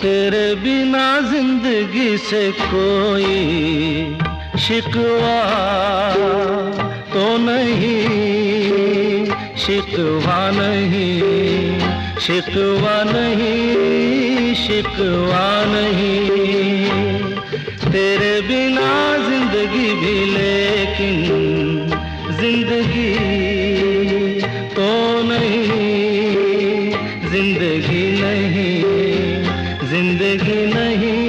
तेरे बिना जिंदगी से कोई शिकवा तो नहीं, शिकवा नहीं, शिकवा नहीं, शिकवा नहीं। तेरे बिना जिंदगी भी लेकिन जिंदगी तो नहीं, जिंदगी नहीं, जिंदगी नहीं,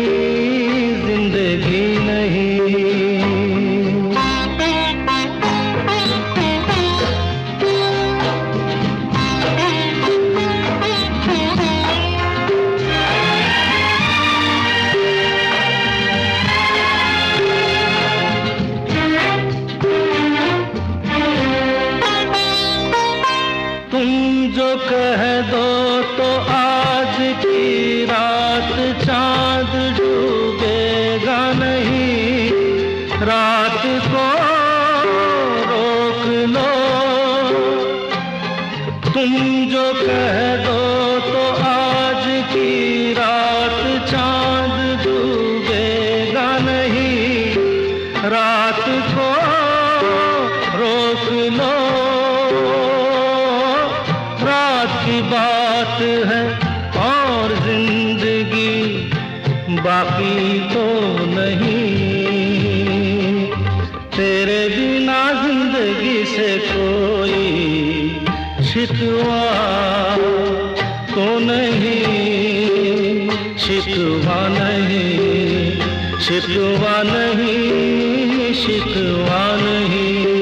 जिंदगी नहीं। तुम जो कह दो तो आज की रात चांद डूबेगा नहीं, रात को रोक लो। तुम जो कह दो तो आज की रात चांद डूबेगा नहीं, रात को रोक लो। रात की बात है और जिंदगी बाकी तो नहीं। तेरे बिना जिंदगी से कोई शिकवा तो नहीं, शिकवा नहीं, शिकवा नहीं, शिकवा नहीं।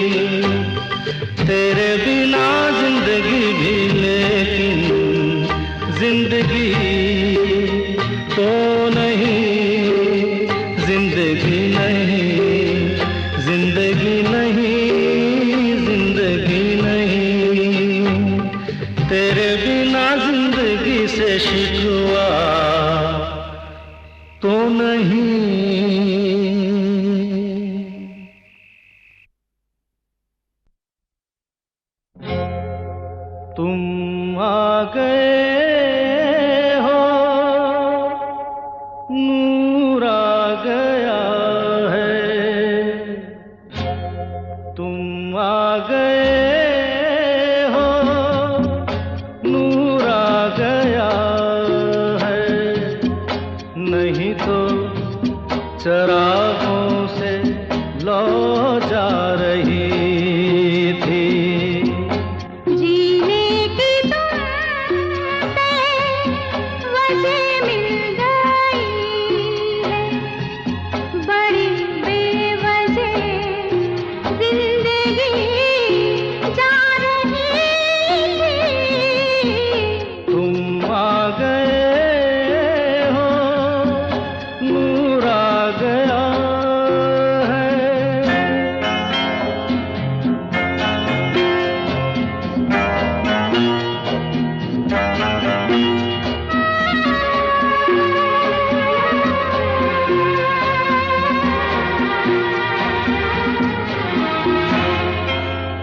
तेरे बिना जिंदगी भी लेकिन जिंदगी तो नहीं, जिंदगी नहीं, जिंदगी नहीं, जिंदगी नहीं। तेरे बिना जिंदगी से शिकवा तो नहीं। तुम आ गए हो, नूर आ गया है। तुम आ गए हो, नूर आ गया है। नहीं तो चरागों से लौ जा रही थी।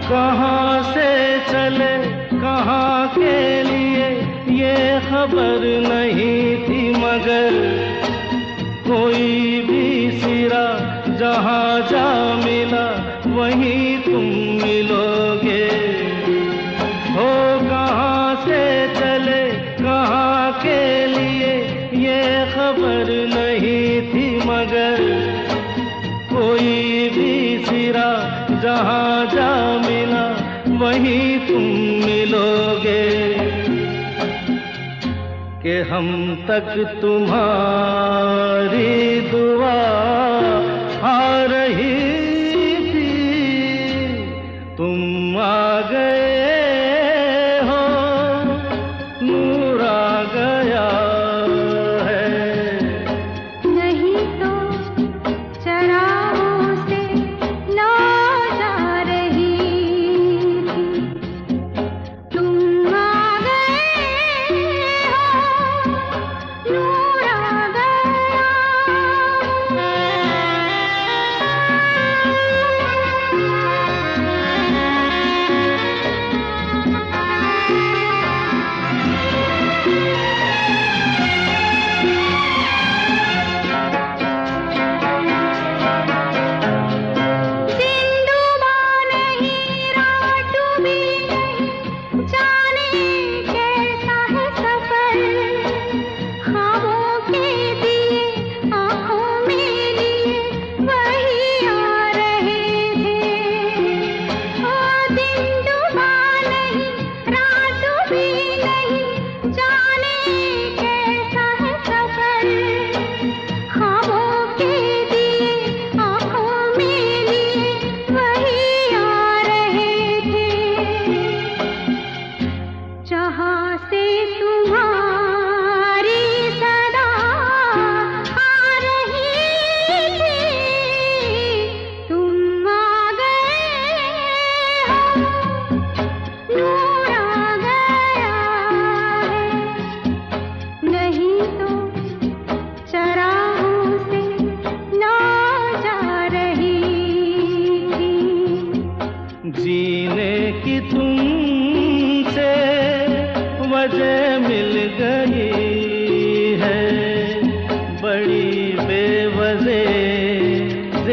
कहाँ से चले कहाँ के लिए ये खबर नहीं थी, मगर कोई भी सिरा जहाँ जा मिला वहीं तुम मिलोगे। हो कहाँ से चले कहाँ के लिए ये खबर नहीं थी, मगर कोई भी सिरा जहाँ जा मिला वहीं तुम मिलोगे। कि हम तक तुम्हारी दुआ आ रही थी, तुम आ गए हो, नूर आ गया है। नहीं तो चरागों से लौ जा रही थी। तुम आ गए हो, नूर आ गया।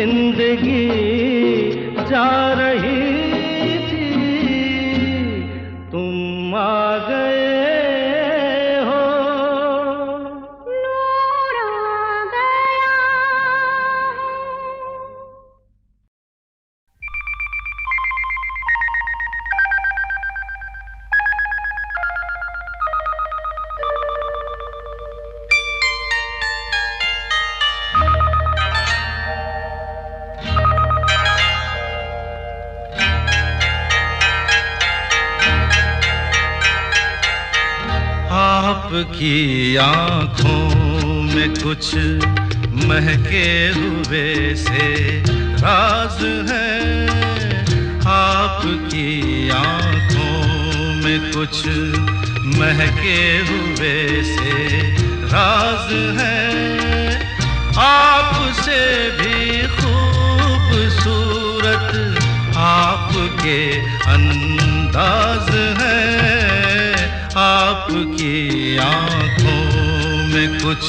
जिंदगी जा रही थी, तुम आ गए हो। नूर आ गया। आपकी आँखों में कुछ महके हुए से राज है, आपकी आँखों में कुछ महके हुए से राज है। आपसे भी खूबसूरत आपके अंदाज है, आपकी आँखों में कुछ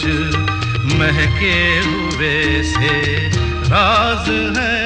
महके हुए से राज है।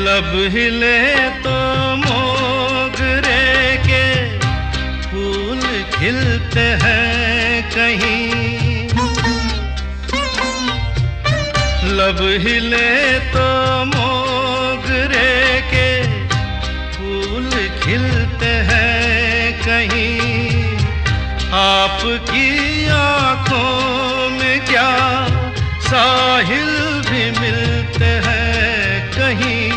लब हिले तो मोगरे के फूल खिलते हैं कहीं, लब हिले तो मोगरे के फूल खिलते हैं कहीं। आपकी आँखों में क्या साहिल भी मिलते हैं कहीं।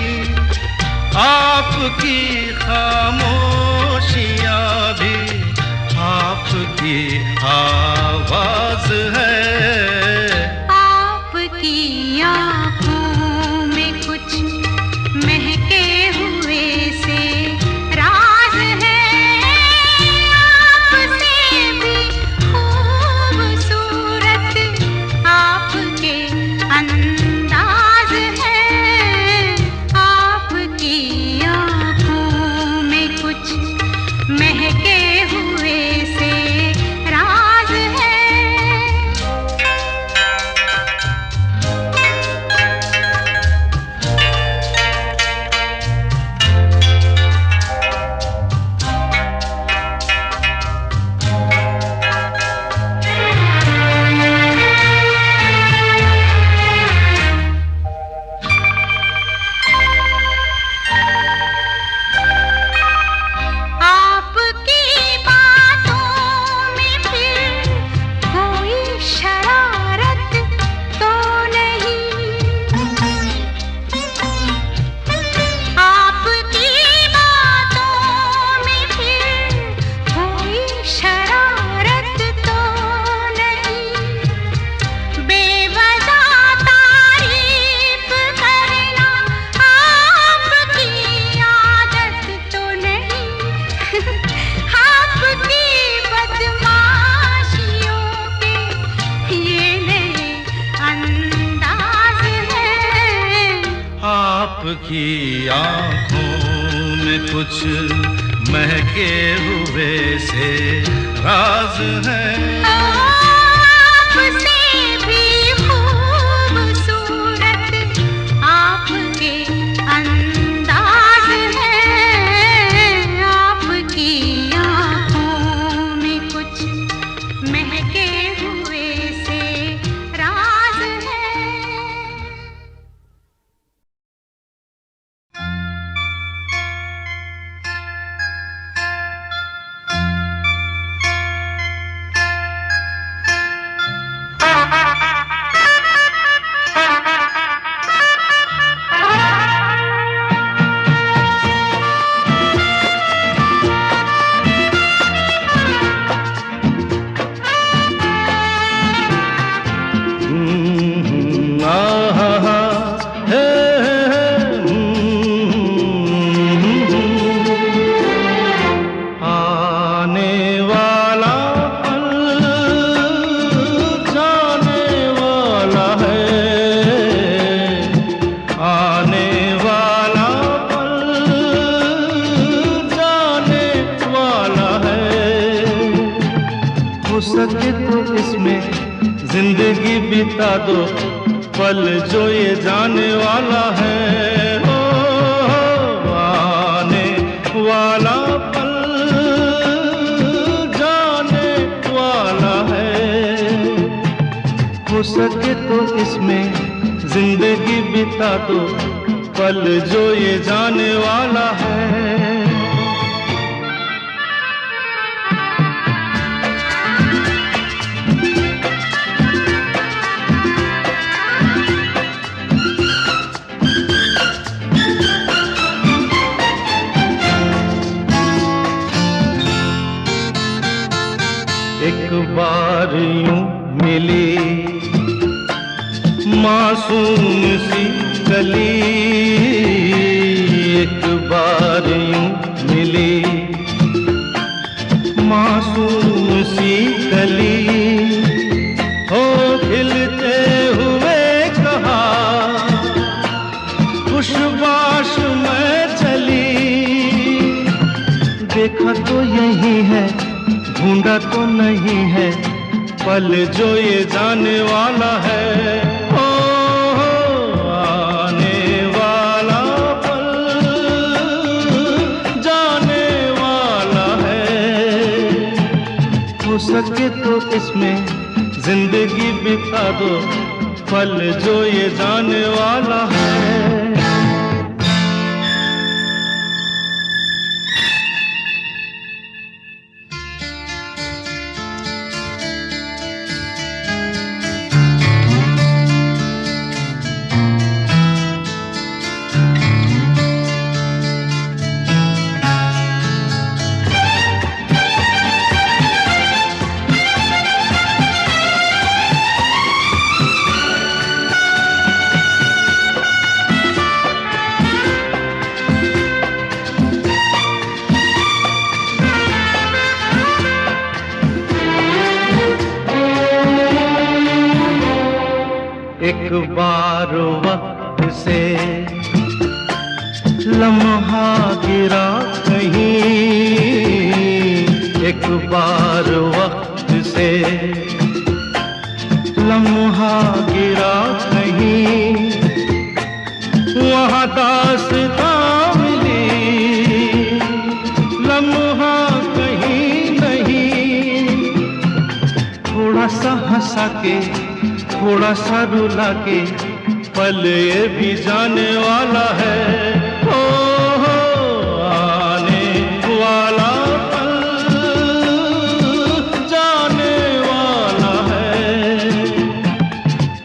आपकी खामोशियाँ भी आपकी आवाज है। आपकी आँखों में कुछ महके हुए से राज है, आपसे भी खूबसूरत आपके अंदाज है। आपकी आँखों में कुछ महके हुए से राज है। आपकी बातों में फिर कोई शरारत तो नहीं, आपकी बातों में फिर कोई शरारत तो नहीं। बेवजह तारीफ करना आपकी आदत तो नहीं। आपकी बदमाशियों के ये नए अंदाज है। आपकी आँखों में कुछ महके हुए से राज है। आपसे भी खूबसूरत आपके अंदाज है। आपकी आँखों में कुछ महके हुए से राज है। जिंदगी बिता दो पल जो ये जाने वाला है। ओ, आने वाला पल जाने वाला है। हो सके तो इसमें जिंदगी बिता दो पल जो ये जाने वाला है। एक बार यूं मिली मासूम सी कली, एक बार यूं मिली मासूम सी कली, हो खिलते हुए कहा खुशबाश में चली। देखा तो यही है ढूंढा तो नहीं है पल जो ये जाने वाला है। ओ, आने वाला पल जाने वाला है। हो सके तो इसमें जिंदगी बिता दो पल जो ये जाने वाला है। एक बार वक्त से लम्हा गिरा कहीं, एक बार वक्त से लम्हा गिरा कहीं, वहाँ दास्तां मिली लम्हा कहीं नहीं। थोड़ा सा हंसा के थोड़ा सा रुला के पल ये भी जाने वाला है। ओ, आने वाला पल जाने वाला है।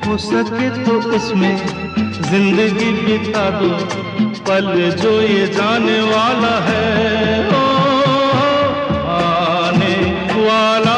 हो सके तो इसमें जिंदगी बिता दो पल जो ये जाने वाला है। ओ, आने वाला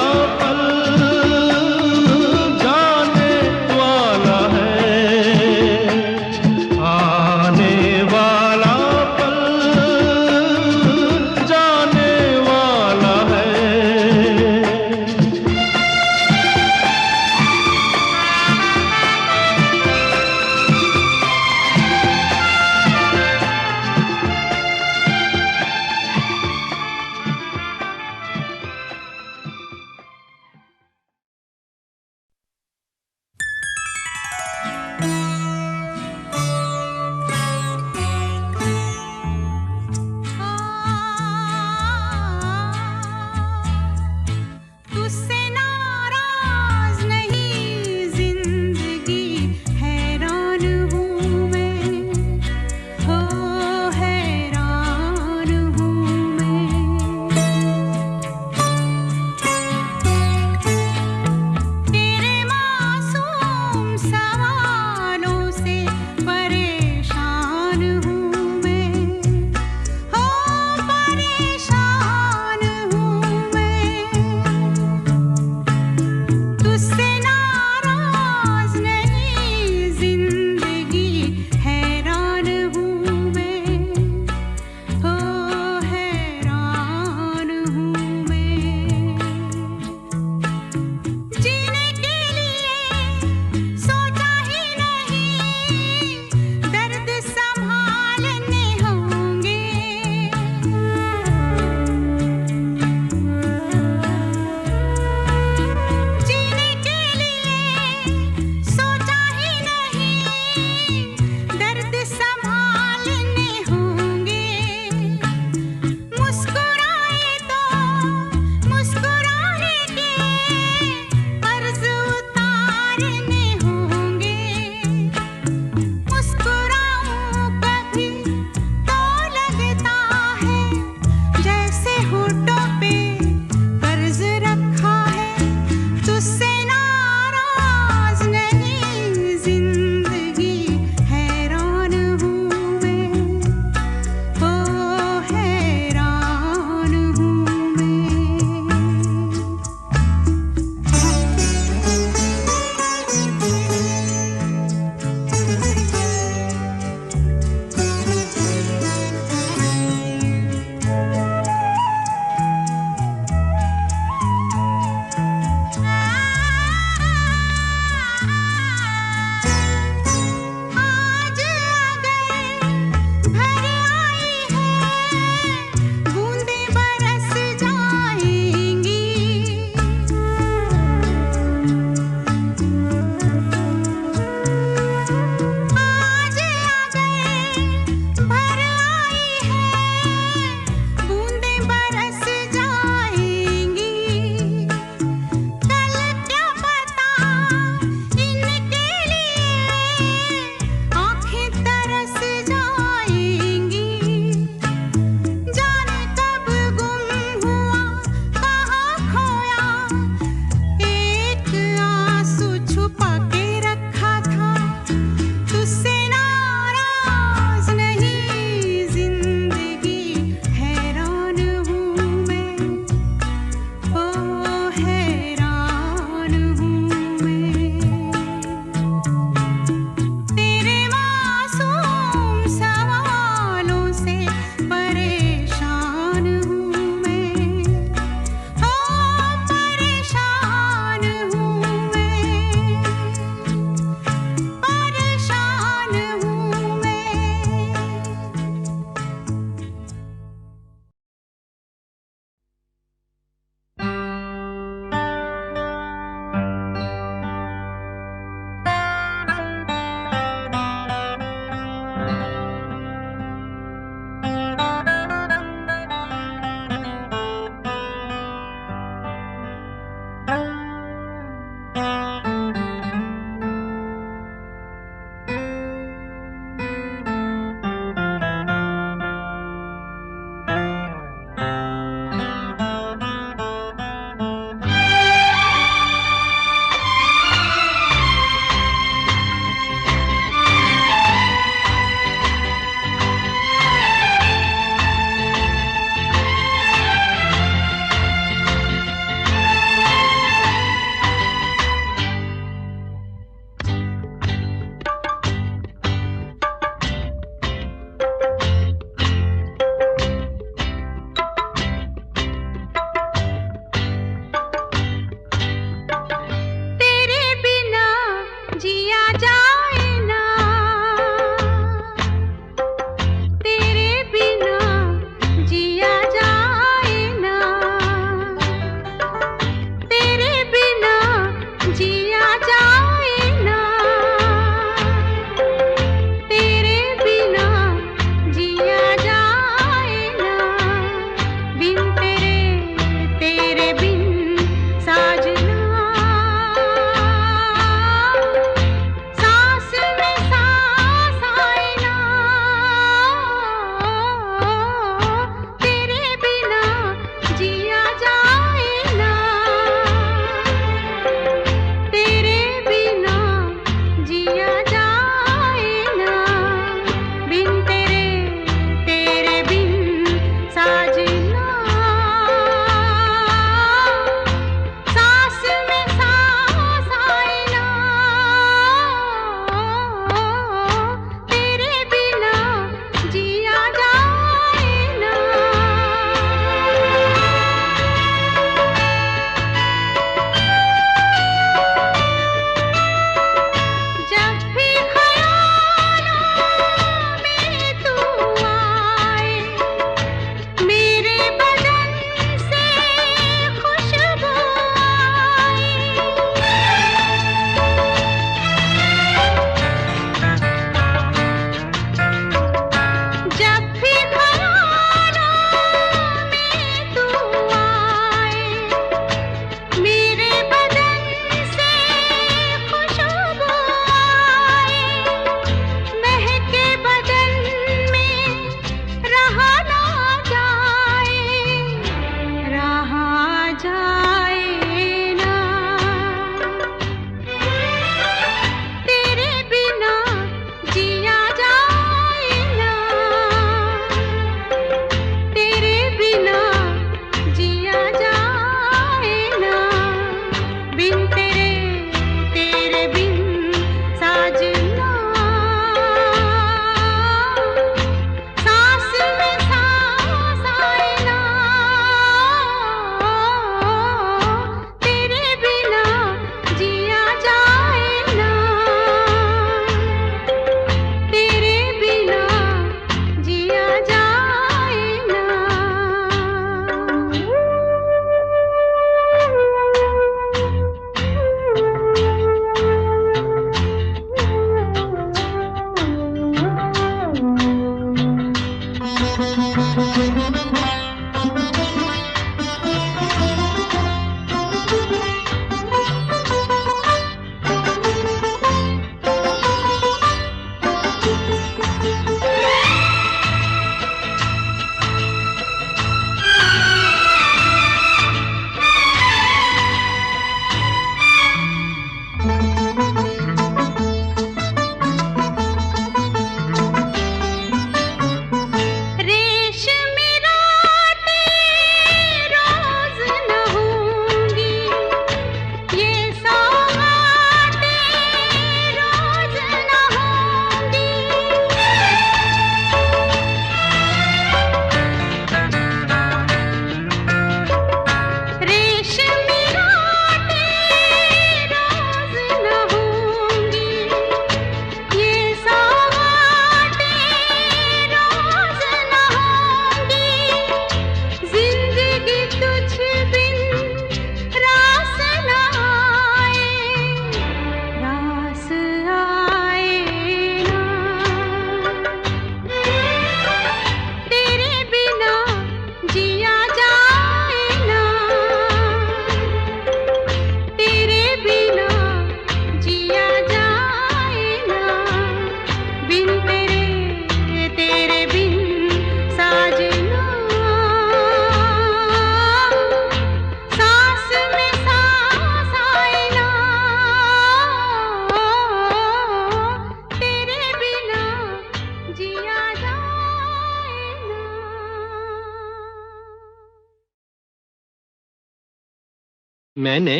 मैंने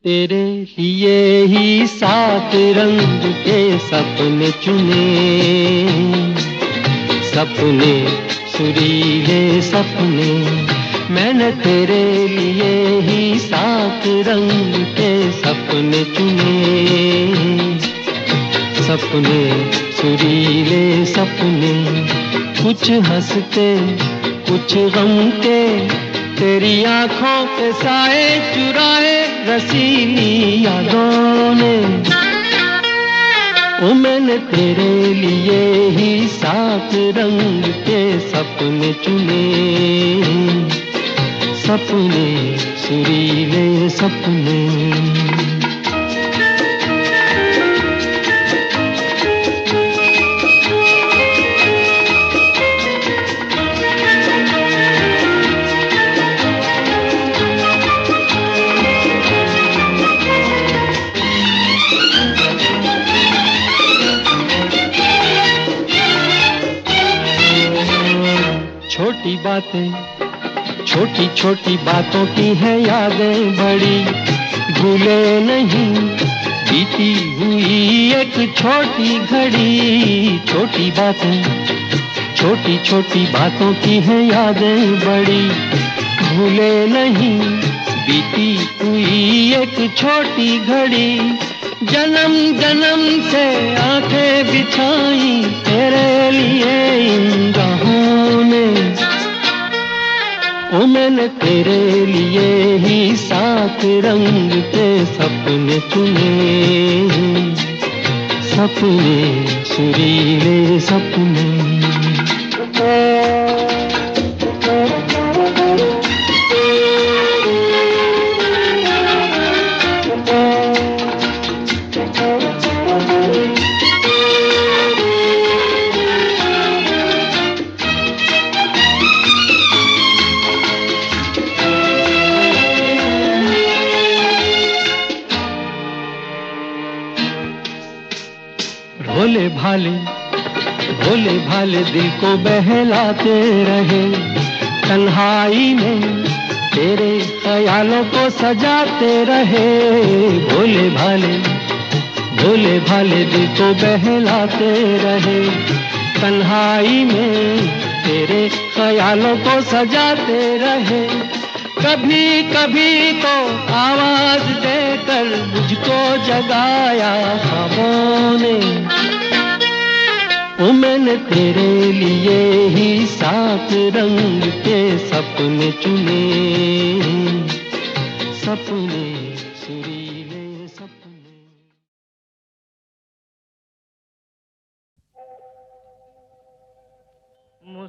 तेरे लिए ही 7 रंग के सपने चुने, सपने सुरीले सपने। मैंने तेरे लिए ही 7 रंग के सपने चुने, सपने सुरीले सपने। कुछ हंसते कुछ गम के, तेरी आंखों के साए चुराए रसीली यादों ने। ओ मैंने तेरे लिए ही 7 रंग के सपने चुने, सपने सुरीले सपने। छोटी बातें, छोटी छोटी बातों की है यादें बड़ी, भूले नहीं बीती हुई एक छोटी घड़ी। छोटी बातें, छोटी छोटी बातों की है यादें बड़ी, भूले नहीं बीती हुई एक छोटी घड़ी। जन्म जन्म से आंखें बिछाई तेरे लिए इन राहों ने। ओ मैंने तेरे लिए ही 7 रंग के सपने चुने, सपने सुरीले सपने। भोले भाले, भोले भाले दिल को बहलाते रहे, तन्हाई में तेरे ख्यालों को सजाते रहे। भोले भाले, भोले भाले दिल को बहलाते रहे, तन्हाई में तेरे ख्यालों को सजाते रहे। कभी कभी तो आवाज देकर मुझको जगाया ख्वाबों ने। ओ मैंने तेरे लिए ही 7 रंग के सपने चुने, सपने सुरीले सपने।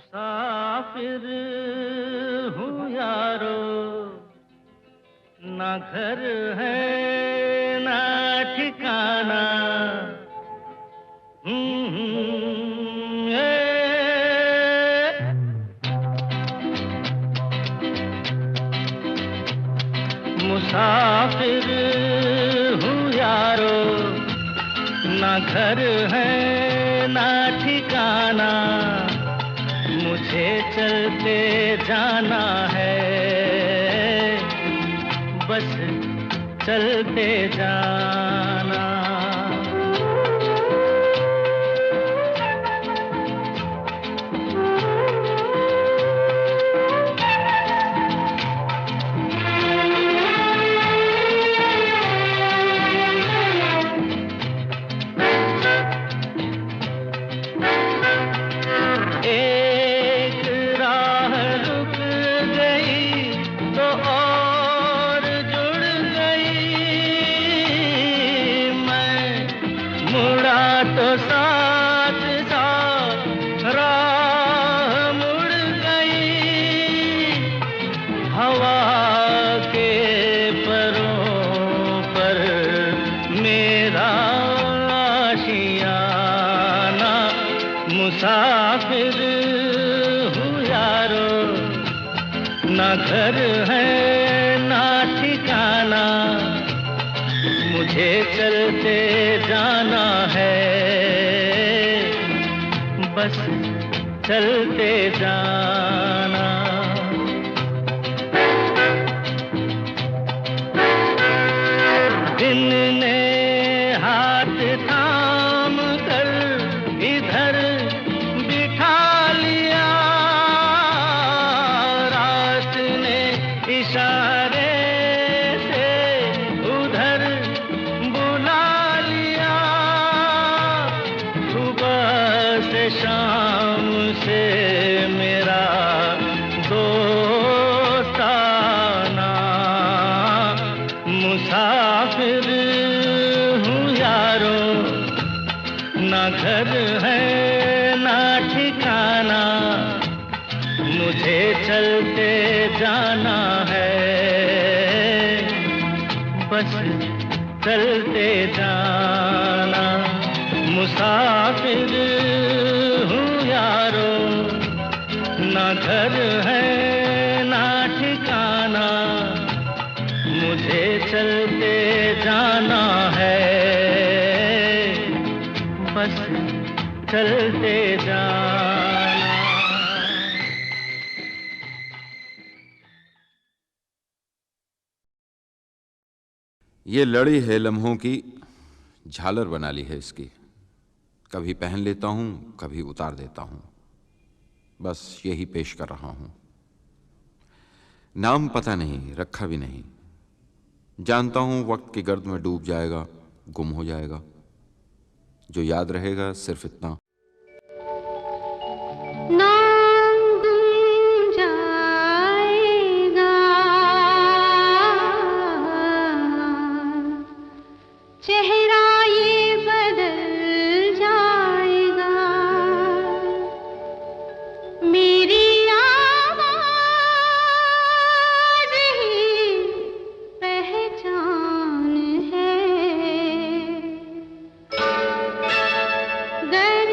मुसाफिर हूँ यारो, ना घर है ना ठिकाना। मुसाफिर हूँ यारो, ना घर है ना ठिकाना। मुझे चलते जाना है, बस चलते जाना। मुसाफिर हूँ यारो, ना घर है ना ठिकाना। मुझे चलते जाना है, बस चलते जाना। दिन ने हाथ थाम कर इधर बिठा लिया, रात ने इशारे से उधर बुला लिया। सुबह से शाम से मेरा दोस्ताना। मुसाफिर हूँ यारो, ना घर है ना ठिकाना। मुझे चलते जाना है, बस चलते जाना। मुसाफिर हूँ यारो, ना घर है ना ठिकाना। मुझे चलते जाना है, बस चलते जाना। ये लड़ी है लम्हों की, झालर बना ली है इसकी। कभी पहन लेता हूँ, कभी उतार देता हूँ, बस यही पेश कर रहा हूँ। नाम पता नहीं, रखा भी नहीं। जानता हूँ वक्त की गर्द में डूब जाएगा, गुम हो जाएगा। जो याद रहेगा सिर्फ इतना, नाम गुम जाएगा, चेहरा ये बदल जाएगा। मेरी आवाज़ ही पहचान है। गर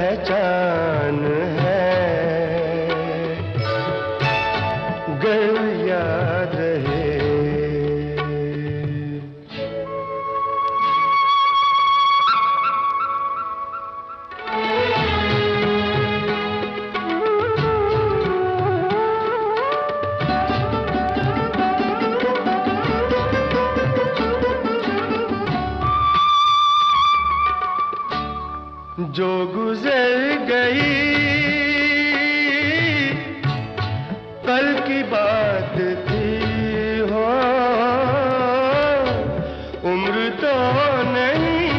पहचान है, गर याद रहे। जो गुजर गई कल की बात थी हो, उम्र तो नहीं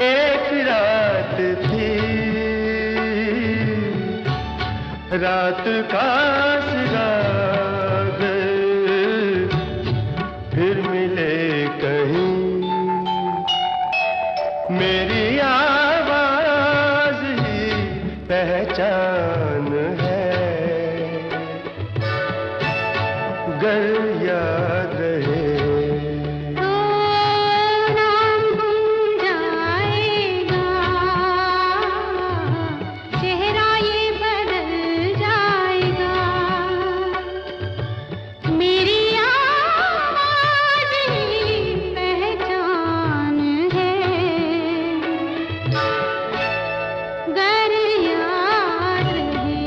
एक रात थी, रात का सिराग फिर मिले कहीं, मेरी आवाज ही पहचान है, गर याद रहे। तो नाम गुम जाएगा, चेहरा ये बदल जाएगा, मेरी आवाज ही पहचान है, गर याद रहे।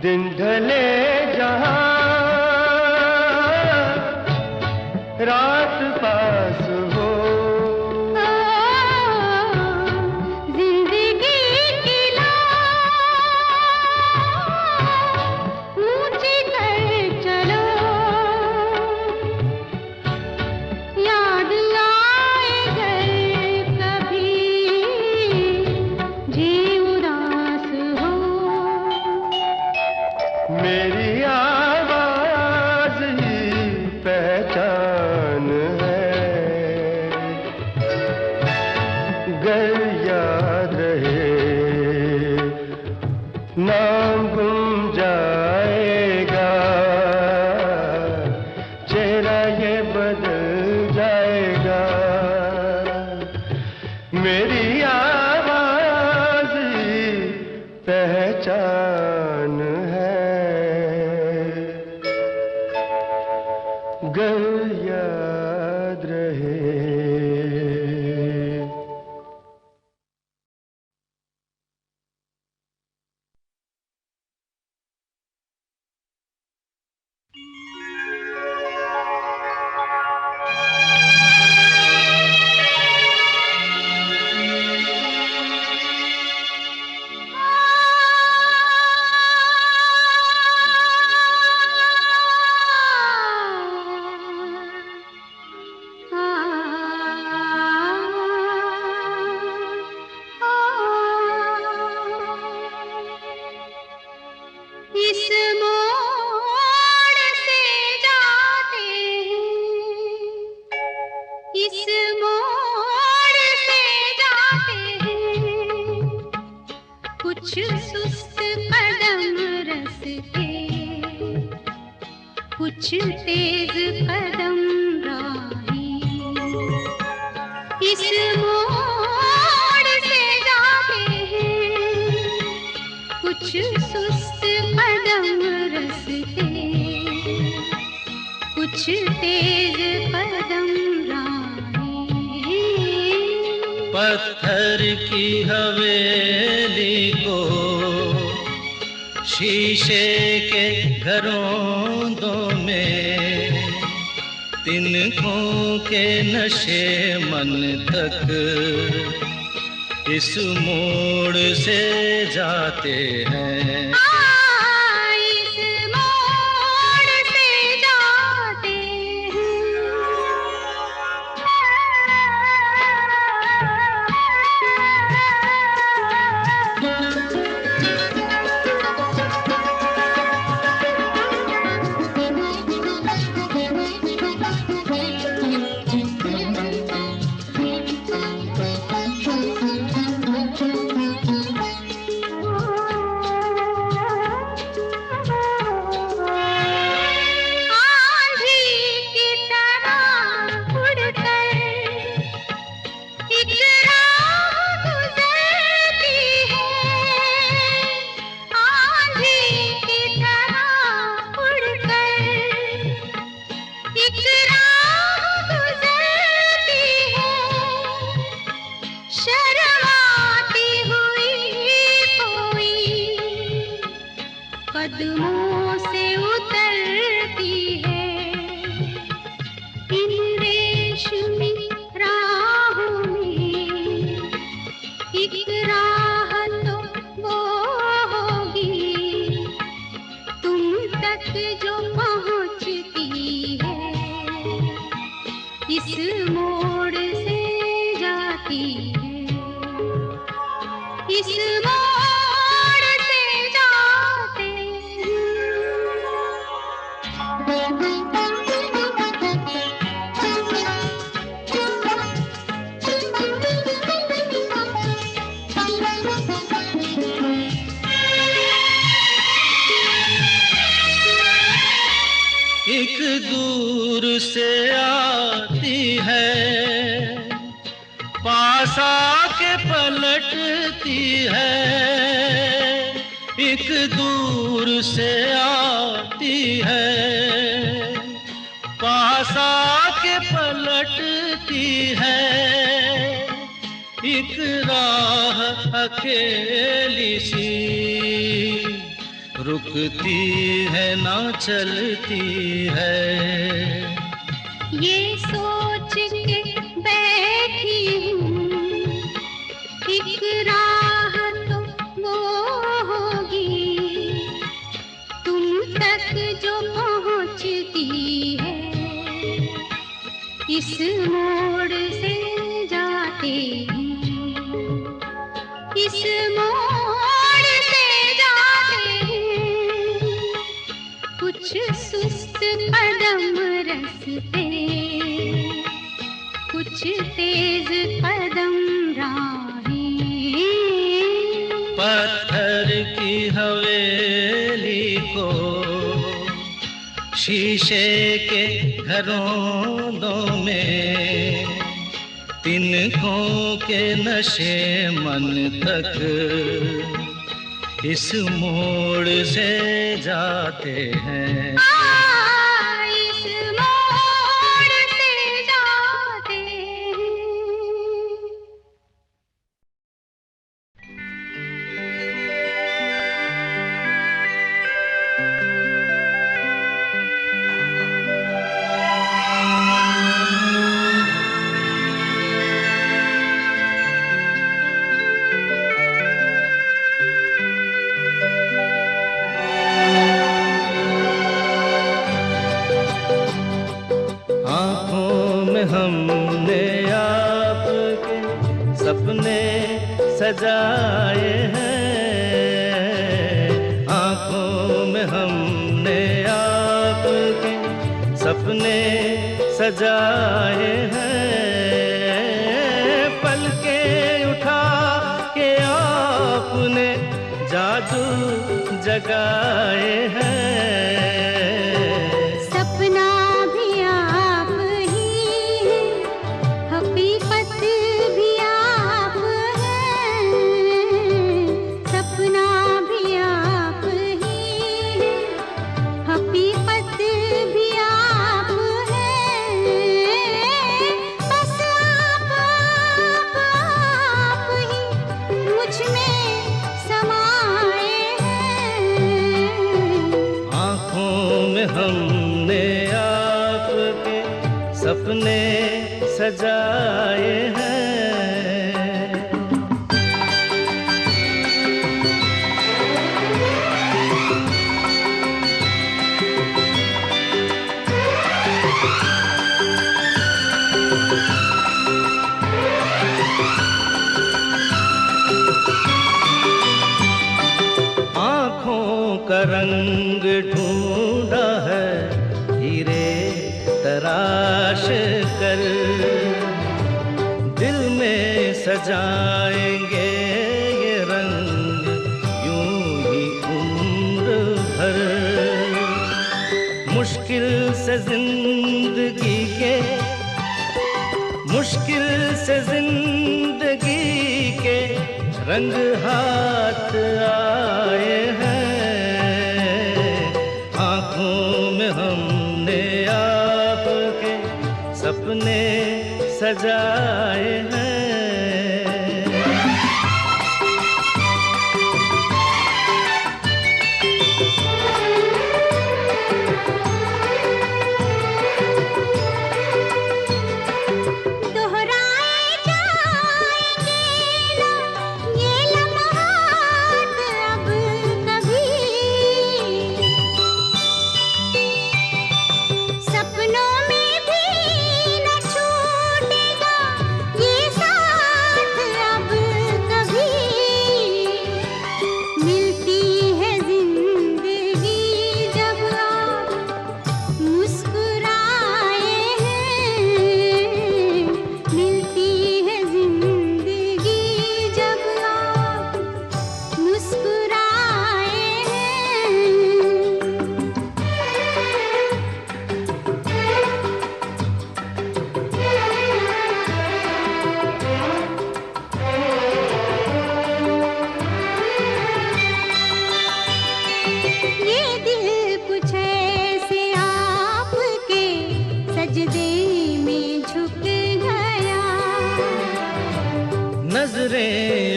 दिन ढले जहां रात पास हो, जिंदगी की लाज ऊंची कर चलो, याद आए घर कभी जी उदास हो, मेरी आवाज ही पहचान है, गर याद रहे। नाम गुम जाएगा, चेहरा ये बदल जाएगा, मेरी आवाज ही पहचान है, गर याद रहे। इस मोड़ से जाते हैं, इस मोड़ से जाते हैं, कुछ सुस्त कदम रसते, कुछ तेज कदम राही, इस मोड़ से जाते हैं, कुछ सुस्त कदम रसते, कुछ तेज कदम राही। पत्थर की हवेली को शीशे के घरों में, तिनकों के नशे मन तक इस मोड़ से जाते हैं। इस मोड़ से जाते हैं। इस मोड़ से जाती है, इस मोड़ से जाते एक दूर से आती है, पास आके पलटती है। एक दूर से आती है, पास आके पलटती है। एक राह अकेली सी रुकती है ना चलती है। ये सोच के बैठी हूँ, एक राह तो वो होगी तुम तक जो पहुँचती है। इस मोड़ से जाते हैं, इस मोड़ से जाते हैं। कुछ सुस्त कदम रस्ते, कुछ तेज कदम राहें। पत्थर की हवेली को शीशे के घरों में, तिनकों के नशे मन तक इस मोड़ से जाते हैं। इस मोड़ से जाते हैं। हमने आपके सपने सजाए हैं, आँखों में हमने आपके सपने सजाए हैं। पलकें उठा के आपने जादू जगाए हैं। सपना भी आप ही हैं, हकीकत भी आप हैं। सपना भी आप ही हैं, हकीकत भी आप हैं। बस आप ही मुझ में समाए हैं। आँखों में हमने आपके सपने सजाए हैं। आँखों का रंग ढूंढा है हीरे तराश कर, दिल में सजाएंगे ये रंग यूं ही उम्र भर। मुश्किल से जिंदगी के, मुश्किल से जिंदगी के रंग हाथ आए हैं। आँखों में हमने आपके सपने सजाए हैं। दोहराए जाएंगे ना ये लम्हात अब कभी, सपनों में भी न छूटेंगे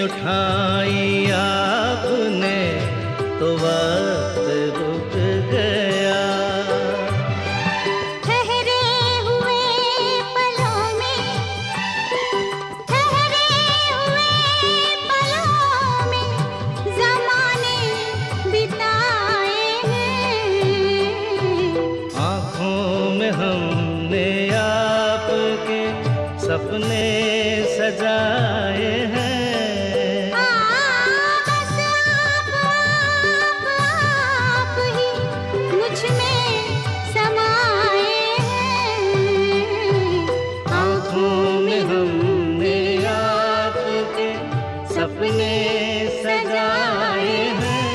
उठाई आपने तो वक्त रुक गया। ठहरे हुए पलों में, ठहरे हुए पलों में ज़माने बिताए हैं। आँखों में हमने आपके सपने सजाए हैं। बस आप ही मुझ में समाए हैं। आँखों में हमने आपके सपने सजाए हैं।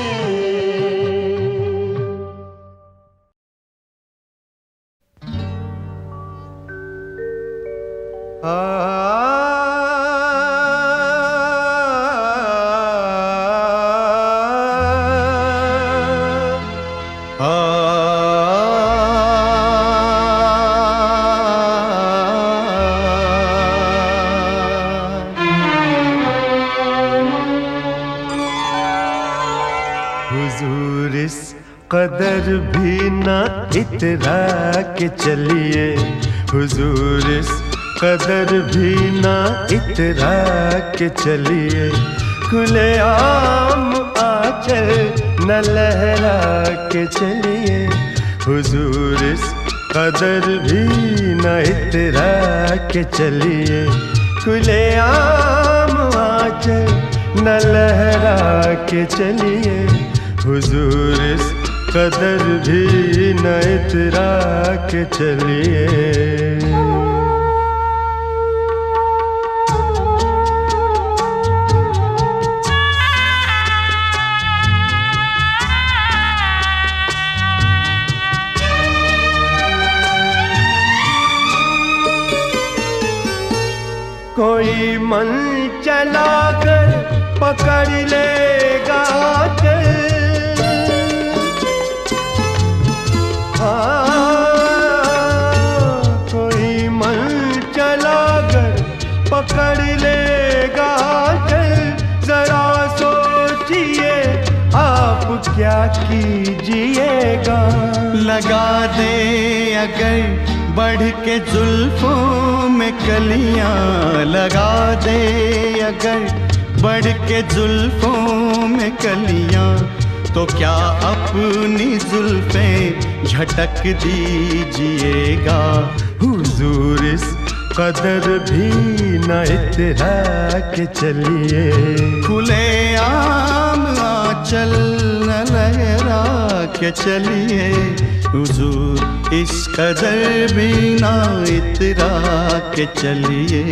हुजूर इस कदर भी ना इतरा के चलिए, हुजूर इस कदर भी ना इतरा के चलिए, खुले आम आंचल न लहरा के चलिए, हुजूर इस कदर भी न इतरा के चलिए, खुले आम आंचल न लहरा के चलिए, हुजूर इस कदर भी न इतरा के चलिए। कोई मन चला कर पकड़ लेगा चल, कोई मन चला कर पकड़ लेगा चल, जरा सोचिए आप क्या कीजिएगा। लगा दे अगर बढ़ के जुल्फों में कलियां, लगा दे अगर बढ़ के जुल्फों में कलियां, तो क्या अपनी जुल्फें झटक दीजिएगा। हुजूर इस कदर भी न इतरा के चलिए, खुले आम आंचल न लहरा के चलिए, हुजूर इस कदर भी ना इतरा के चलिए।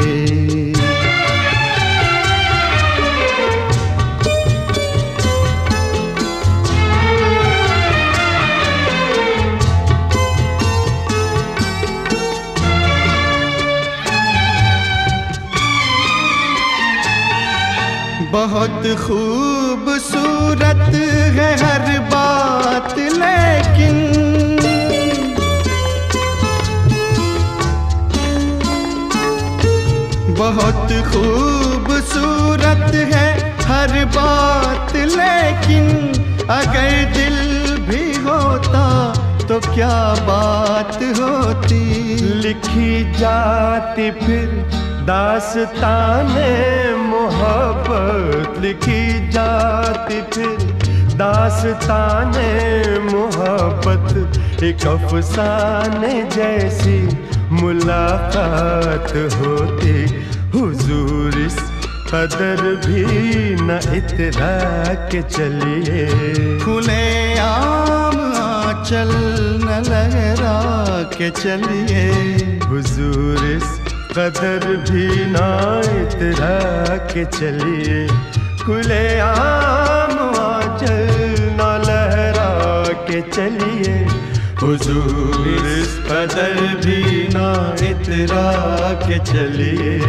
बहुत खूबसूरत है हर बात, लेकिन बहुत खूबसूरत है हर बात, लेकिन अगर दिल भी होता तो क्या बात होती। लिखी जाती फिर दास्ताने मोहब्बत, लिखी जाती फिर दास्ताने मोहब्बत, एक अफसाने जैसी मुलाकात होती। हुजूर इस कदर भी न इतरा के चलिए, खुले आम आंचल न लहरा के चलिए, हुजूर इस कदर भी ना इतरा के चलिए, खुले आम आंचल न लहरा के चलिए, हुजूर इस कदर भी ना इतरा के चलिए।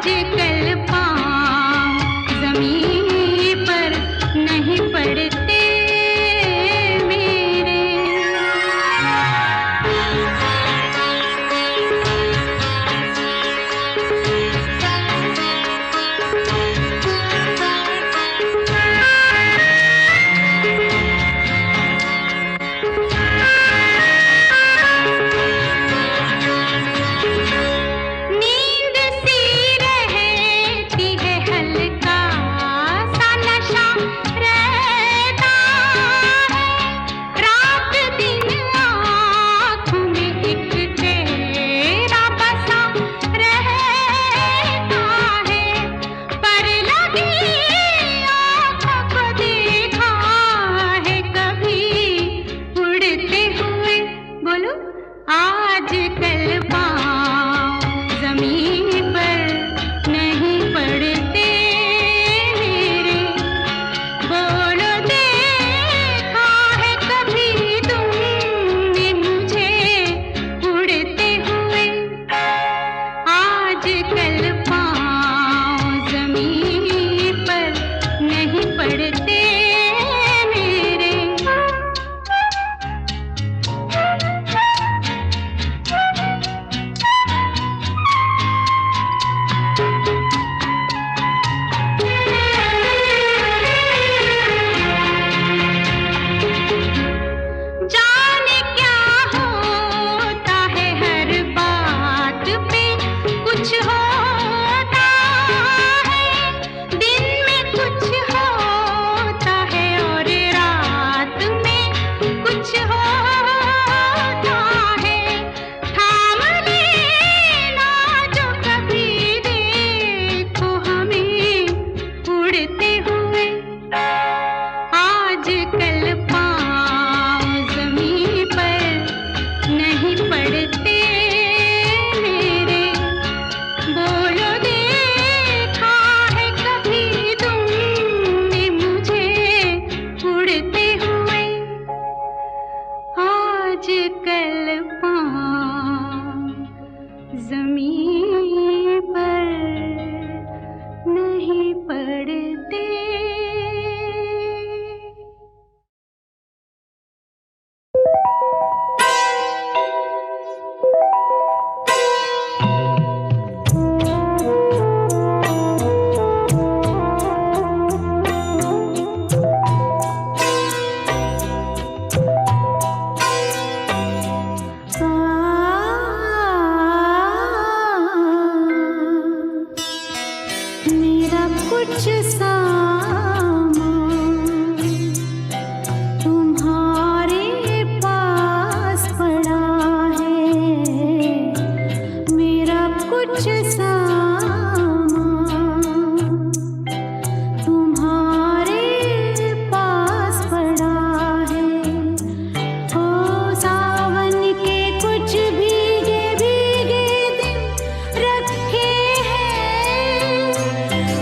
आजकल पाँव ज़मीन पर नहीं पड़ते मेरे। नींद सी रहती है, हल्का सा नशा रहता है, रात दिन आँखों में एक तेरा बसा रहता है, पर लगी आँखों को देखा है कभी उड़ते हुए। बोलो आजकल पाँव ज़मीन पर नहीं पड़ते मेरे। बोलो देखा है कभी तुमने मुझे उड़ते हुए। आजकल पाँव ज़मीन पर नहीं पड़ते मेरे। जाने क्या होता है हर बात पे कुछ होता है, दिन में कुछ होता है और रात में कुछ होता है। थाम लेना जो कभी देखो हमें उड़ते हुए। आजकल पाँव ज़मीन पर नहीं पड़ते मेरे। बोलो देखा है कभी तुमने मुझे उड़ते हुए। आजकल पाँव ज़मीन पर नहीं पड़ते। मेरा कुछ सामान तुम्हारे पास पड़ा है, मेरा कुछ सामान तुम्हारे पास पड़ा है। ओ सावन के कुछ भीगे भीगे दिन रखे हैं,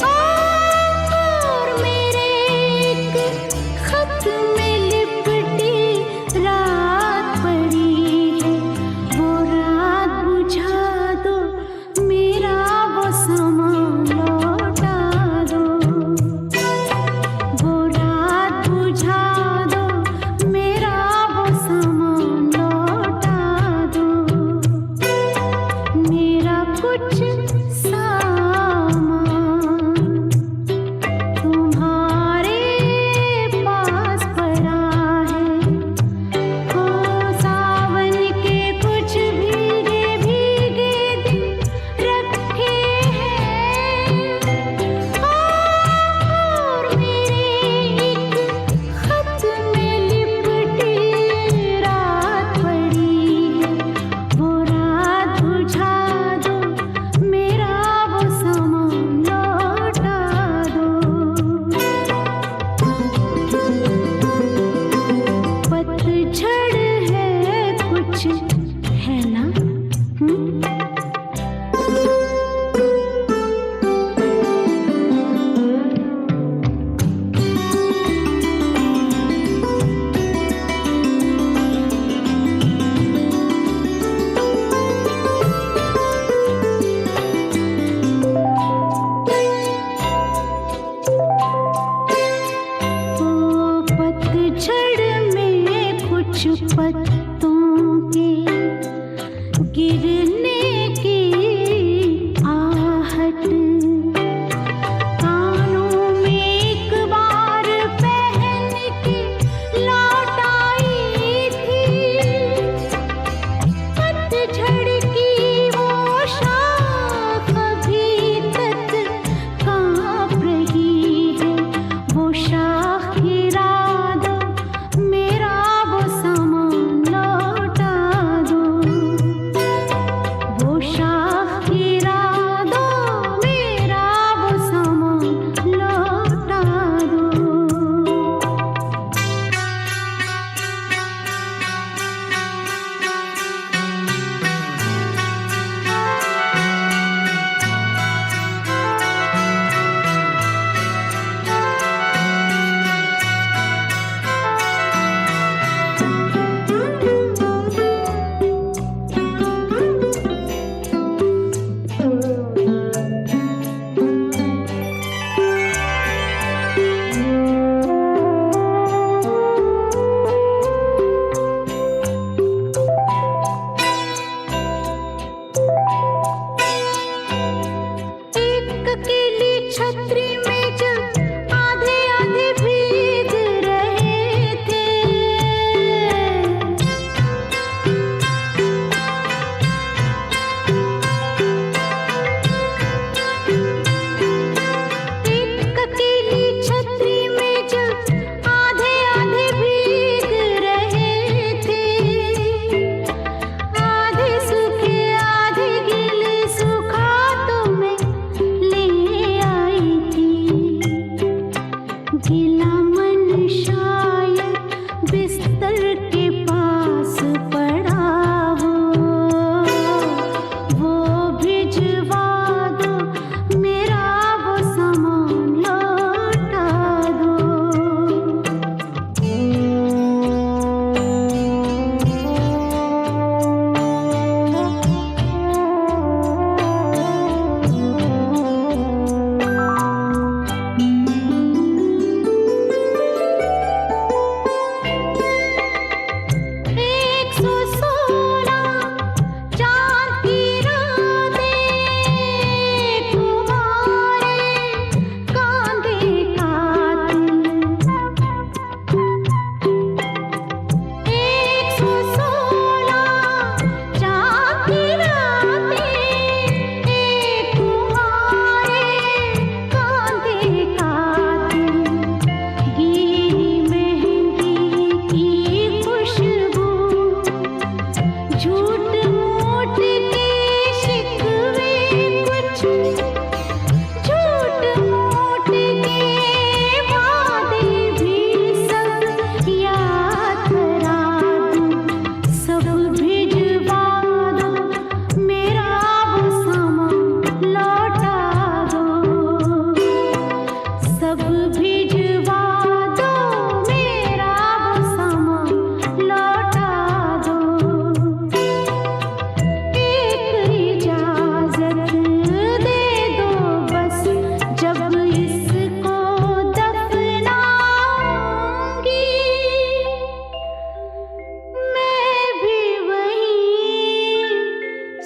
ओ छतरी में जब आधे आधे भीग रहे थे, एक अकेली छतरी में जब आधे आधे भीग रहे थे, आधे सूखे आधे गीले, सूखा तो मैं ले आई थी। गीला मन शायद बिस्तर के पास पड़ा हो, वो भिजवा दो, मेरा वो सामान लौटा दो। एक सौ सोलह चांद की रातें तुम्हारे कांधे कातिल, 116 चांद की रातें तुम्हारे कांधे कातिल, गीली मेहंदी की खुशबू, झूठ मूठ के शिकवे कुछ, झूठ मूठ के वादे भी सब याद करा दूं, सब भिजवा दो, मेरा वो सामान लौटा दो। सब भिजवा दो, मेरा वो सामान लौटा दो। एक इजाजत दे दो बस, जब इसको दफनाऊंगी, मैं भी वहीं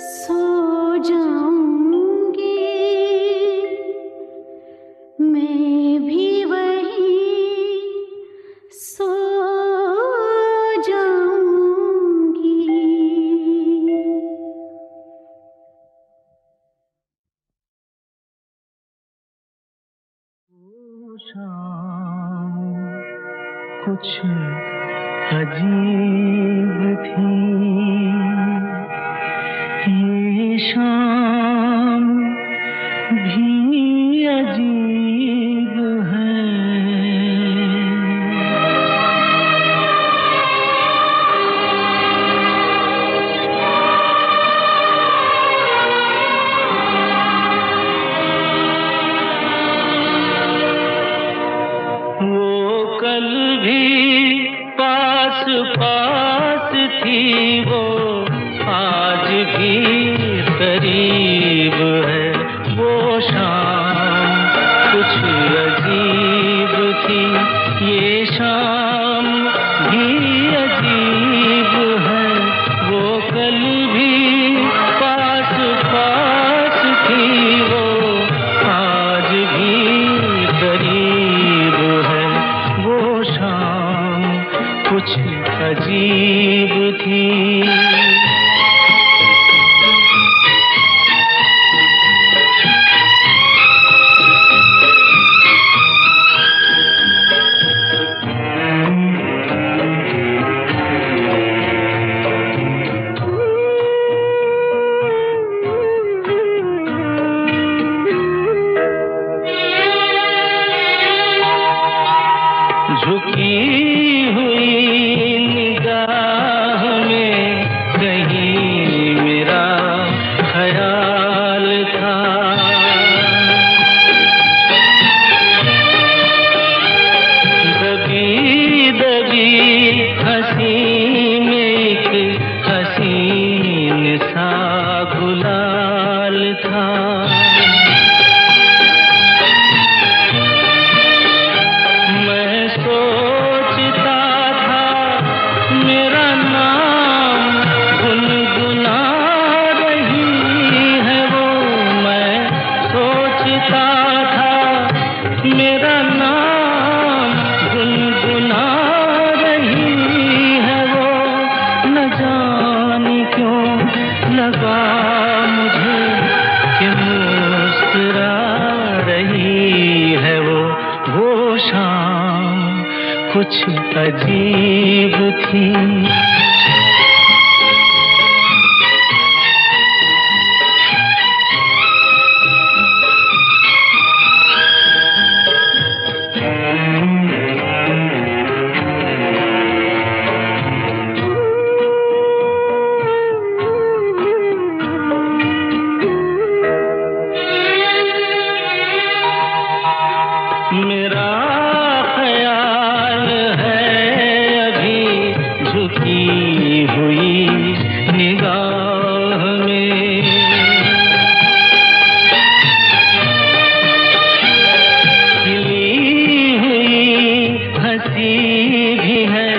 सो जाऊंगी, मैं भी वहीं सो जाऊंगी। शाम कुछ अजीब थी, ये शाम भी अजीब है। वो कल भी पास पास थी, वो आज भी करीब है। वो शाम कुछ अजीब थी, ये शाम भी अजीब है। वो कल भी पास पास थी, वो आज भी करीब है। वो शाम कुछ अजीब थी। झुकी हुई निगाह में कहीं मेरा ख्याल था। दबी दबी हंसी में एक हसीन सा गुलाल था। मैं सोचता था कुछ अजीब थी। मेरा ख्याल है अभी झुकी हुई निगाह में, खिली हुई हंसी भी है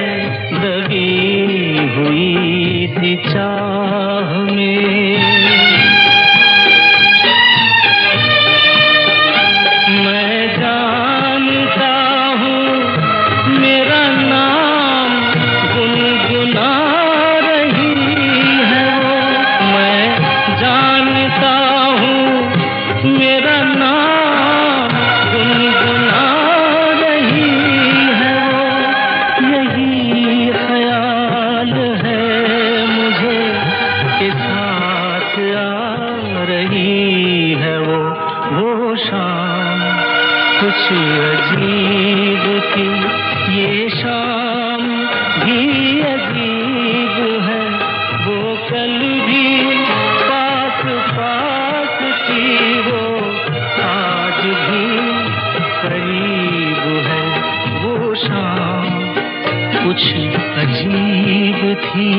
दबी हुई सी चाह में। मैं जानता हूँ मेरा नाम गुनगुना रही है वो, मैं जानता हूँ मेरा नाम गुनगुना रही है वो। यही ख्याल है मुझे कि साथ आ रही है वो शाम कुछ अजीब थी। ये शाम भी अजीब है, वो कल भी पास पास थी, वो आज भी करीब है। वो शाम कुछ अजीब थी।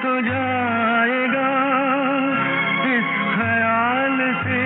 तो जाएगा इस ख्याल से।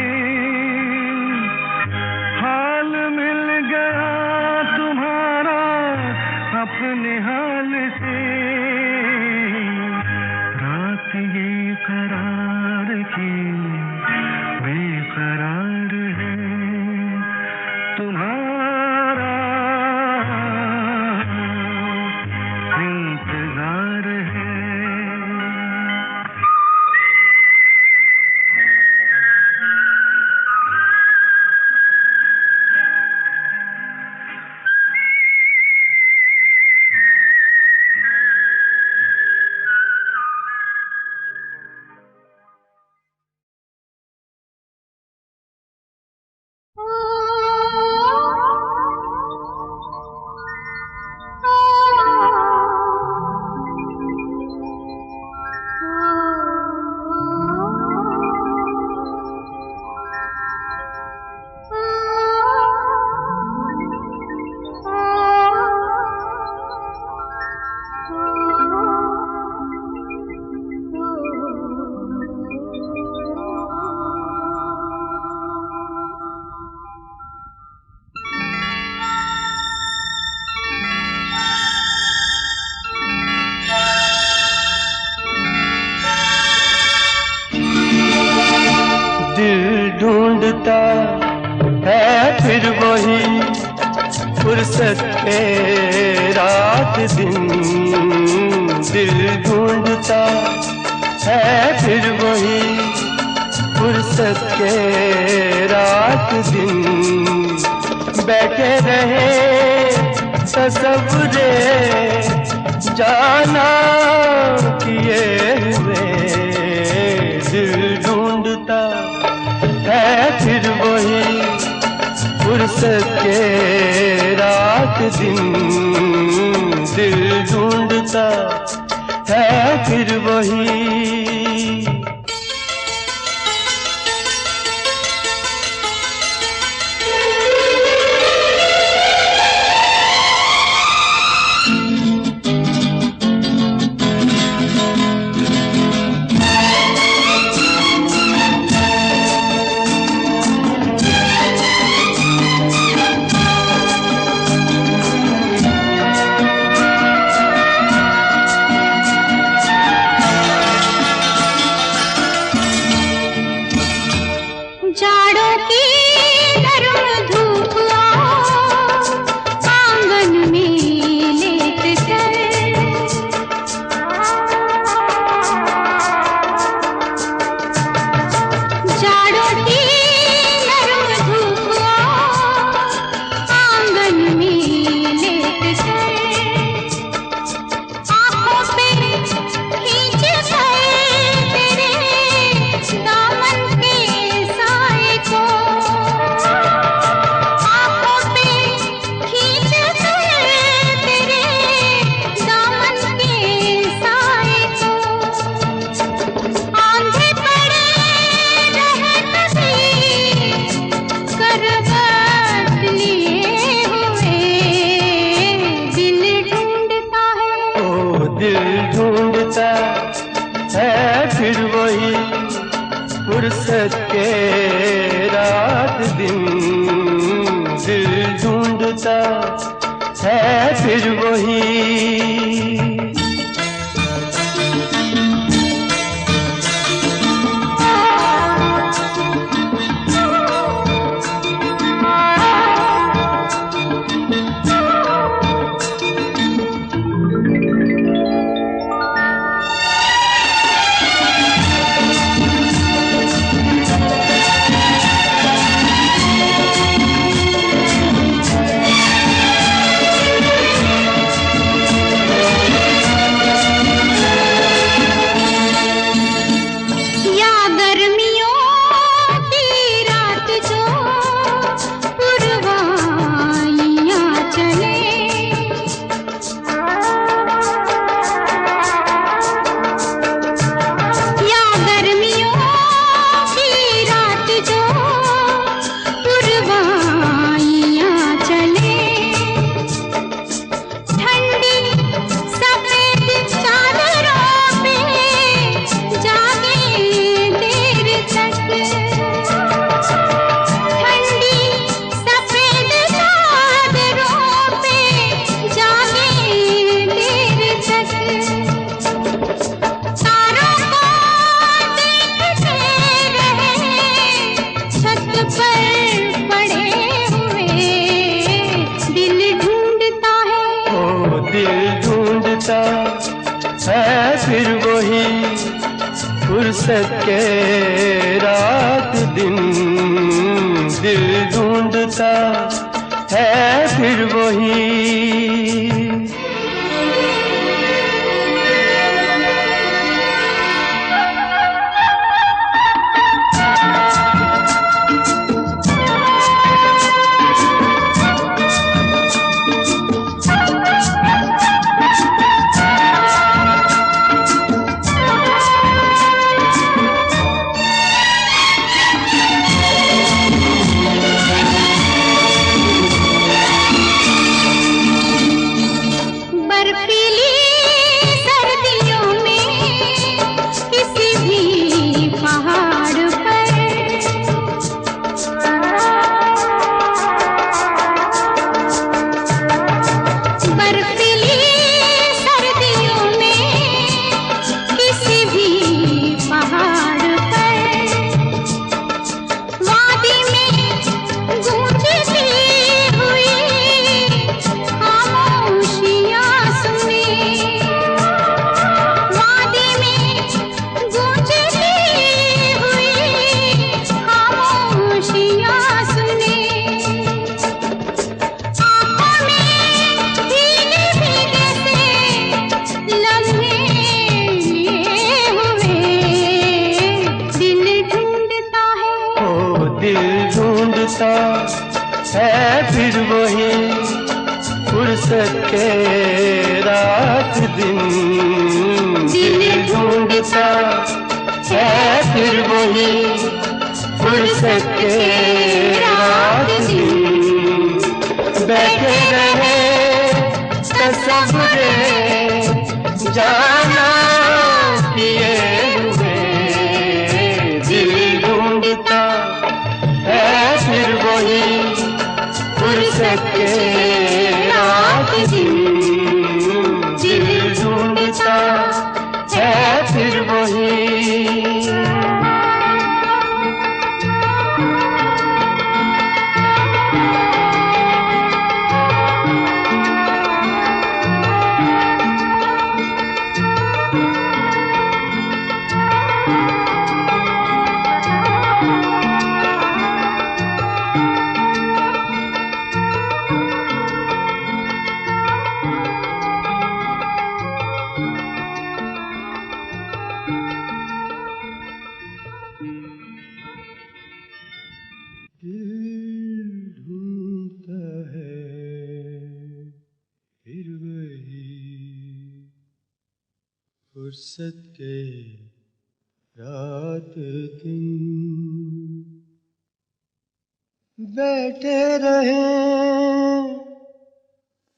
वही फुर्सत के रात दिन, दिल ढूंढता है फिर वही फुर्सत के रात दिन। बैठे रहे तसव्वुरे जाना किए हुए, दिल ढूंढता है फिर वही फुर्सत के रात दिन, दिल ढूंढता है फिर वही। जाड़ों की गर्म धूप आंगन में लेट कर, जाड़ों की गर्म धूप आंगन में लेट कर, आंखों पे खींच कर तेरे दामन के साए को, आंखों पे खींच कर तेरे दामन के साए को, आंधे पड़े रहत भी करवट लिए हुए, दिल ढूंढता है। ओ दिल ढूंढता है फिर वही फुर्सत के रात दिन, दिल ढूंढता है फिर वही। या गर्मियों की रात जो पुरवाइयां चले, या गर्मियों की रात जो पुरवाइयां चले, ठंडी सफेद चादरों पे जागे देर तक, ठंडी सफेद चादरों पे जागे देर तक, तारों को देखते रहे छत पर पड़े हुए, दिल ढूंढता है। ओ दिल ढूंढता है फिर वही फुर्सत के रात दिन, दिल ढूंढता है फिर वही। सके रात दिन दिल ढूंढता है फिर वही फुर्सत के रात दिन बैठे रहे तसव्वुरे जाना किए हुए दिल ढूंढता है फिर वही फुर्सत के रात दिन दिल ढूंढता है फिर वही। फुर्सत के रात दिन बैठे रहे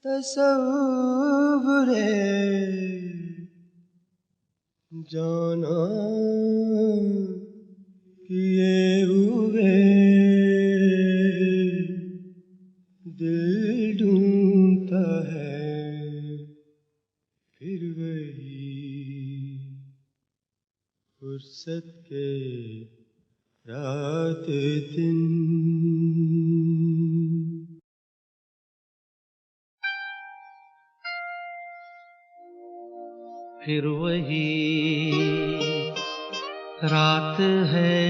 तसव्वुरे जाना किए हुए दिल ढूंढता है फिर वही फुर्सत के रात दिन। फिर वही रात है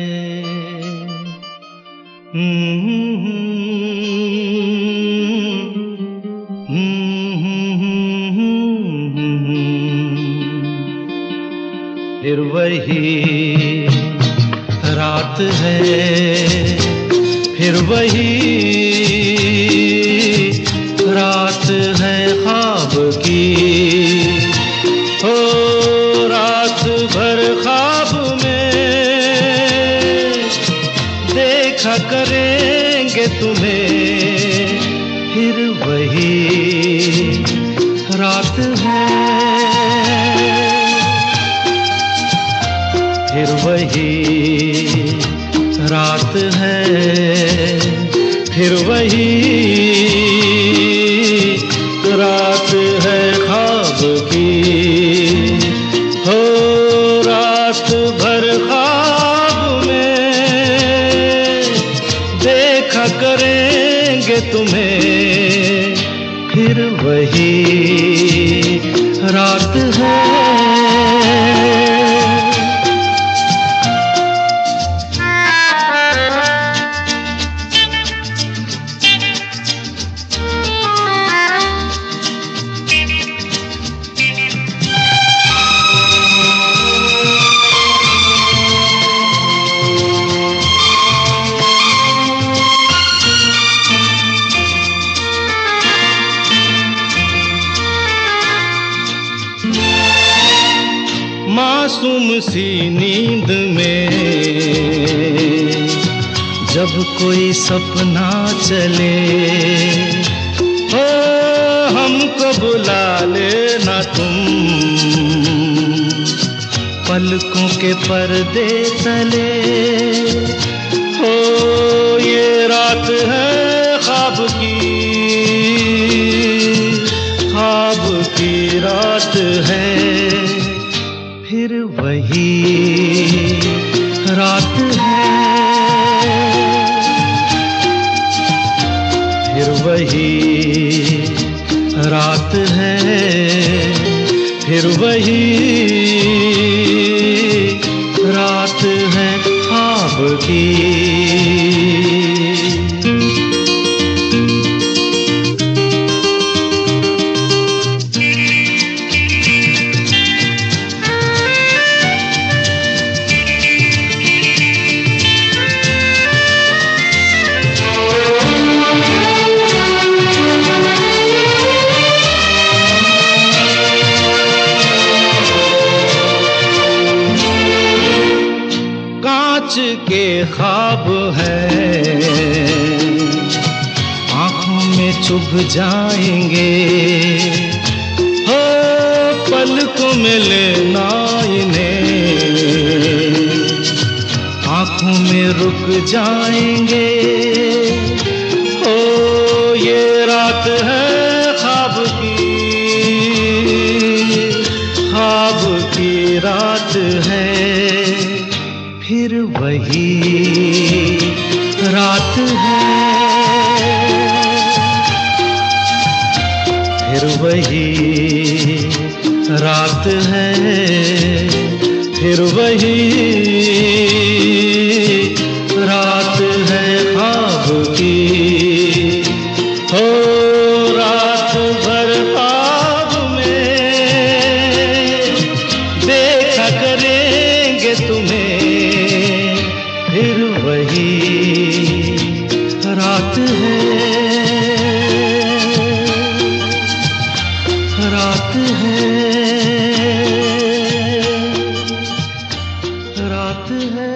फिर वही रात है फिर वही रात है ख्वाब की हो रात भर ख्वाब में देखा करेंगे तुम्हें फिर वही रात है फिर वही रात है फिर वही रात है ख्वाब की हो रात भर ख्वाब में देखा करेंगे तुम्हें फिर वही रात है। मासूम सी नींद में जब कोई सपना चले हो हमको बुला लेना तुम पलकों के पर्दे तले हो ये रात है ख्वाब की रात है फिर वही रात है फिर वही रात है फिर वही रात है ख्वाब की। है, आंखों में चुभ जाएंगे, हो पलकों में लेना इन्हें, आंखों में रुक जाएंगे, हो ये रात है ख्वाब की रात है, फिर वही रात है, फिर वही रात है, फिर वही रात है ख्वाब की, हो रात भर ख्वाब में देखा करेंगे तुम्हें, फिर वही रात है, रात है, रात है।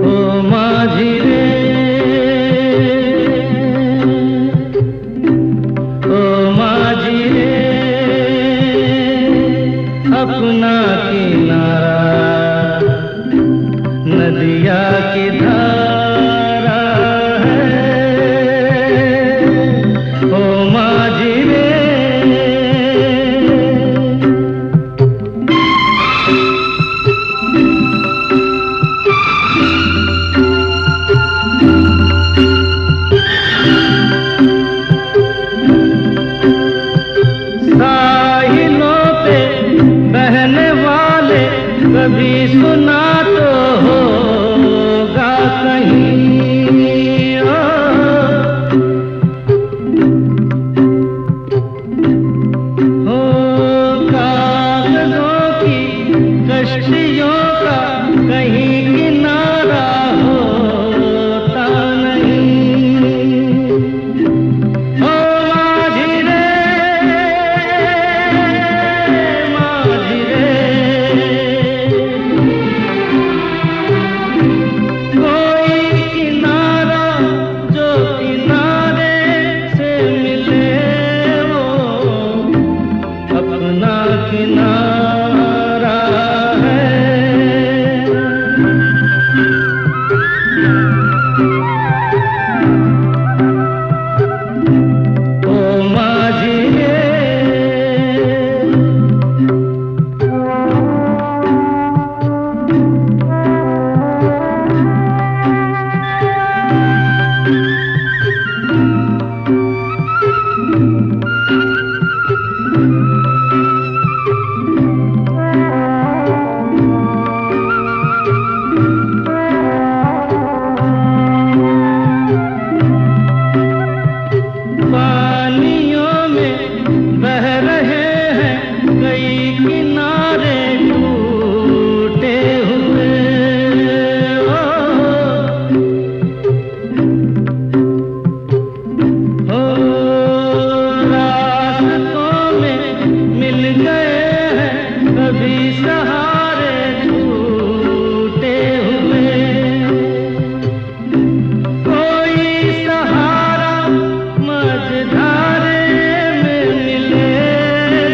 ओ माझी रे, ओ माझी रे, अपना किनारा नदिया की धारा है, ओ माझी रे, साहिलों पे बहने वाले कभी सुना तो होगा कहीं, हो कागजों की कश्तियों का कहीं किनारा होता नहीं, ओ माझी रे, माझी रे, कोई किनारा जो किनारे से मिले, वो अपना किनारा है, ओ माझी रे, पानियों में बह रहे हैं कई किनारे टूटे हुए, हो रास्तों में मिल गए हैं कभी सहारे छूटे हुए, कोई सहारा मझधारे में मिले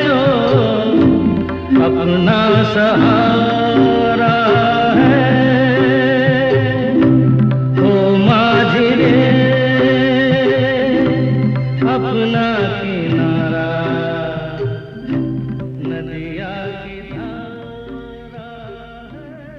जो अपना सहारा है, ओ माझी रे, अपना किनारा नदिया की धारा है।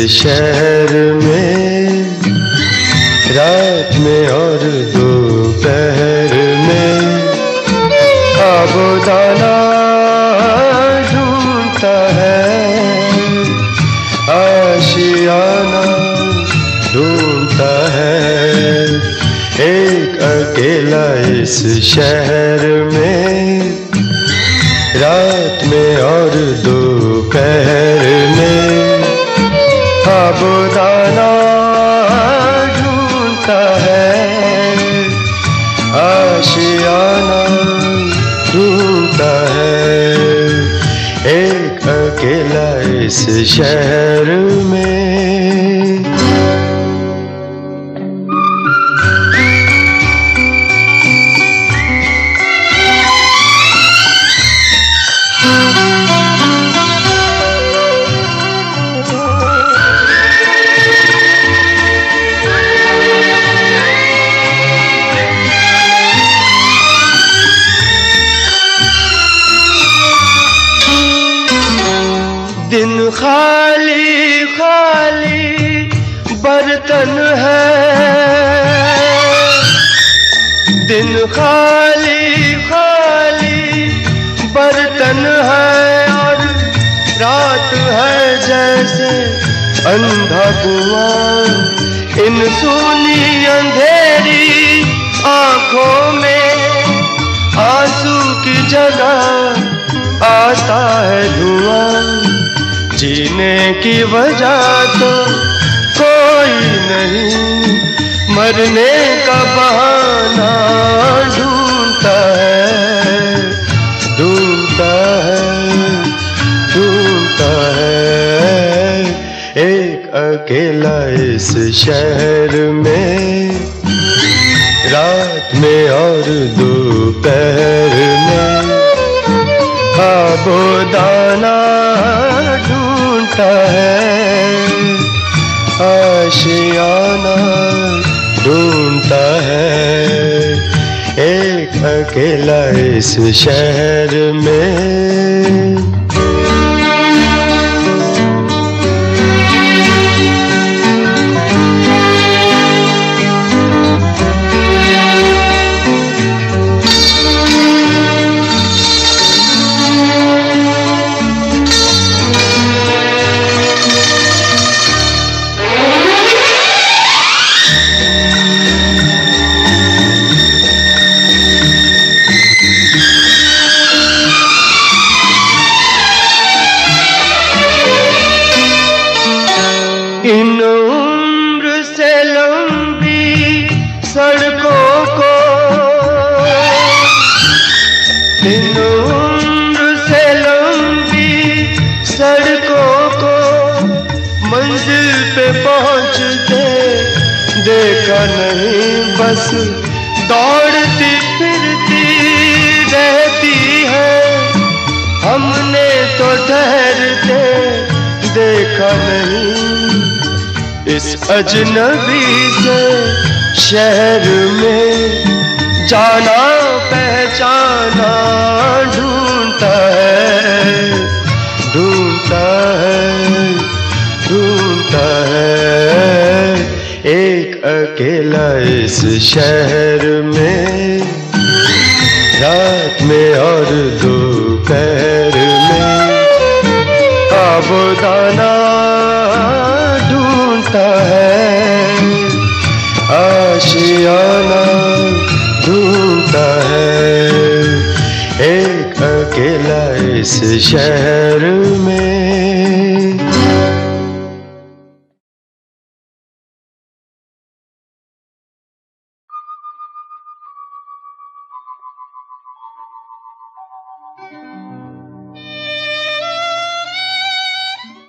शहर में, रात में और दोपहर में आबोदाना ढूंढता है, आशियाना ढूंढता है। एक अकेला इस शहर में, रात में और दोपहर में आबोदाना ढूंढता है, आशियाना ढूंढता है। एक अकेला इस शहर में। दिन खाली खाली बर्तन है, दिन खाली खाली बर्तन है, और रात है जैसे अंधा कुआं। इन सूनी अंधेरी आंखों में आंसू की जगह आता है धुआं। जीने की वजह तो कोई नहीं, मरने का बहाना ढूंढता है, ढूंढता है, ढूंढता है। एक अकेला इस शहर में, रात में और दोपहर में आबोदाना ढूंढता है, आशियाना ढूंढता है। एक अकेला इस शहर में। इन उम्र से लंबी सड़कों को, इन उम्र से लंबी सड़कों को मंजिल पे पहुंचते देखा नहीं। बस दौड़ती फिरती रहती है, हमने तो ठहरते देखा नहीं। इस अजनबी से शहर में जाना पहचाना ढूंढता है, ढूंढता है, ढूंढता है। एक अकेला इस शहर में, रात में और दोपहर में आबोदाना ढूंढता है, आशियाना ढूंढता है। एक अकेला इस शहर में।